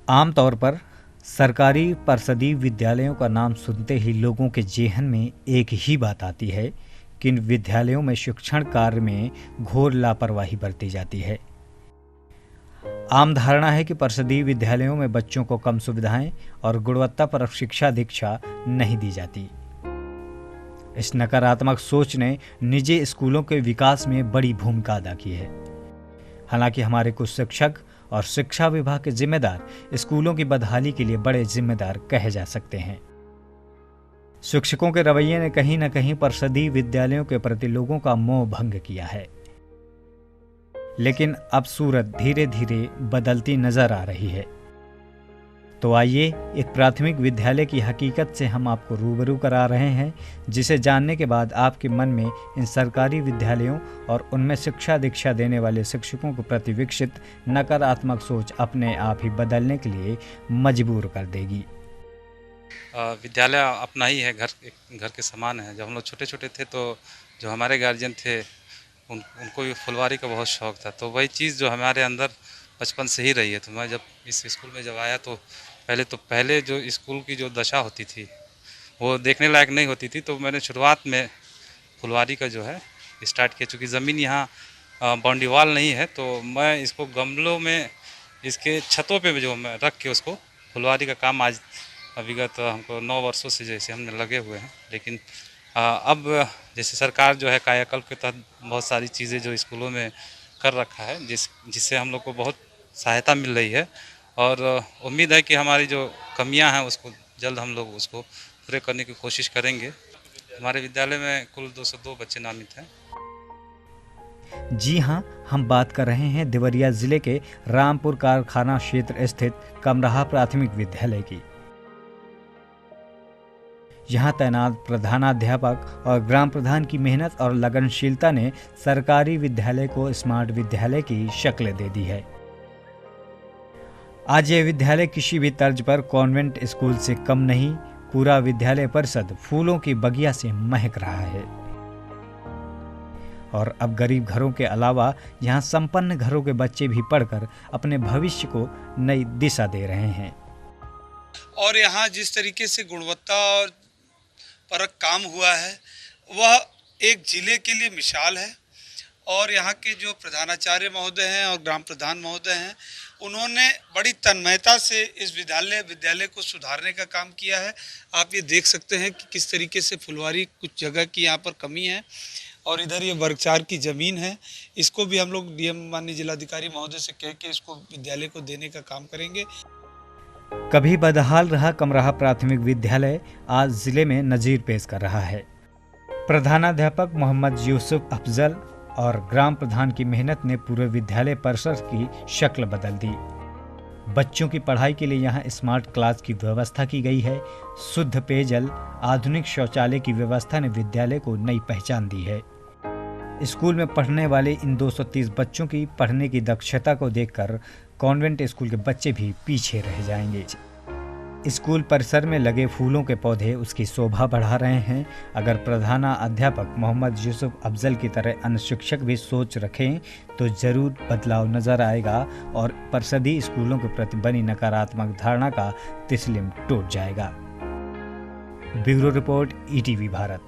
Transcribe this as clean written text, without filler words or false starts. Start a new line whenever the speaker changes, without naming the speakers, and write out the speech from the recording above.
आमतौर पर सरकारी परिषदीय विद्यालयों का नाम सुनते ही लोगों के जेहन में एक ही बात आती है कि इन विद्यालयों में शिक्षण कार्य में घोर लापरवाही बरती जाती है। आम धारणा है कि परिषदीय विद्यालयों में बच्चों को कम सुविधाएं और गुणवत्तापरक शिक्षा दीक्षा नहीं दी जाती। इस नकारात्मक सोच ने निजी स्कूलों के विकास में बड़ी भूमिका अदा की है। हालांकि हमारे कुछ शिक्षक और शिक्षा विभाग के जिम्मेदार स्कूलों की बदहाली के लिए बड़े जिम्मेदार कहे जा सकते हैं। शिक्षकों के रवैये ने कहीं न कहीं परिषदीय विद्यालयों के प्रति लोगों का मोह भंग किया है, लेकिन अब सूरत धीरे धीरे बदलती नजर आ रही है। तो आइए एक प्राथमिक विद्यालय की हकीकत से हम आपको रूबरू करा रहे हैं, जिसे जानने के बाद आपके मन में इन सरकारी विद्यालयों और उनमें शिक्षा दीक्षा देने वाले शिक्षकों के प्रति विकसित नकारात्मक सोच अपने आप ही बदलने के लिए मजबूर कर देगी।
विद्यालय अपना ही है, घर के समान है। जब हम लोग छोटे छोटे थे तो जो हमारे गार्जियन थे उनको भी फुलवारी का बहुत शौक़ था, तो वही चीज़ जो हमारे अंदर बचपन से ही रही है। तो मैं जब इस स्कूल में आया तो पहले जो स्कूल की जो दशा होती थी वो देखने लायक नहीं होती थी, तो मैंने शुरुआत में फुलवारी का जो है स्टार्ट किया। चूँकि ज़मीन यहाँ बाउंड्री वॉल नहीं है, तो मैं इसको गमलों में इसके छतों पे जो मैं रख के उसको फुलवारी का काम आज विगत हमको 9 वर्षों से जैसे हमने लगे हुए हैं। लेकिन अब जैसे सरकार जो है कायाकल्प के तहत बहुत सारी चीज़ें जो स्कूलों में कर रखा है, जिससे हम लोग को बहुत सहायता मिल रही है, और उम्मीद है कि हमारी जो कमियां हैं उसको जल्द हम लोग उसको पूरे करने की कोशिश करेंगे। हमारे विद्यालय में कुल 202 बच्चे नामित हैं।
जी हाँ, हम बात कर रहे हैं देवरिया जिले के रामपुर कारखाना क्षेत्र स्थित कमराहा प्राथमिक विद्यालय की। यहाँ तैनात प्रधानाध्यापक और ग्राम प्रधान की मेहनत और लगनशीलता ने सरकारी विद्यालय को स्मार्ट विद्यालय की शक्ल दे दी है। आज यह विद्यालय किसी भी तर्ज पर कॉन्वेंट स्कूल से कम नहीं, पूरा विद्यालय परिषद फूलों की बगिया से महक रहा है। और अब गरीब घरों के अलावा यहाँ संपन्न घरों के बच्चे भी पढ़कर अपने भविष्य को नई दिशा दे रहे हैं।
और यहाँ जिस तरीके से गुणवत्ता और परक काम हुआ है वह एक जिले के लिए मिसाल है। और यहाँ के जो प्रधानाचार्य महोदय हैं और ग्राम प्रधान महोदय हैं, उन्होंने बड़ी तन्मयता से इस विद्यालय को सुधारने का काम किया है। आप ये देख सकते हैं कि किस तरीके से फुलवारी कुछ जगह की यहाँ पर कमी है, और इधर ये वर्ग 4 की ज़मीन है, इसको भी हम लोग डीएम माननीय जिलाधिकारी महोदय से कह के इसको विद्यालय को देने का काम करेंगे।
कभी बदहाल रहा कमराहा प्राथमिक विद्यालय आज जिले में नजीर पेश कर रहा है। प्रधानाध्यापक मोहम्मद यूसुफ अफजल और ग्राम प्रधान की मेहनत ने पूरे विद्यालय परिसर की शक्ल बदल दी। बच्चों की पढ़ाई के लिए यहाँ स्मार्ट क्लास की व्यवस्था की गई है। शुद्ध पेयजल, आधुनिक शौचालय की व्यवस्था ने विद्यालय को नई पहचान दी है। स्कूल में पढ़ने वाले इन 230 बच्चों की पढ़ने की दक्षता को देखकर कॉन्वेंट स्कूल के बच्चे भी पीछे रह जाएंगे। स्कूल परिसर में लगे फूलों के पौधे उसकी शोभा बढ़ा रहे हैं। अगर प्रधानाध्यापक मोहम्मद यूसुफ अफजल की तरह अन्य शिक्षक भी सोच रखें तो जरूर बदलाव नजर आएगा और परिषदीय स्कूलों के प्रति बनी नकारात्मक धारणा का तिस्लिम टूट जाएगा। Bureau report, ETV Bharat.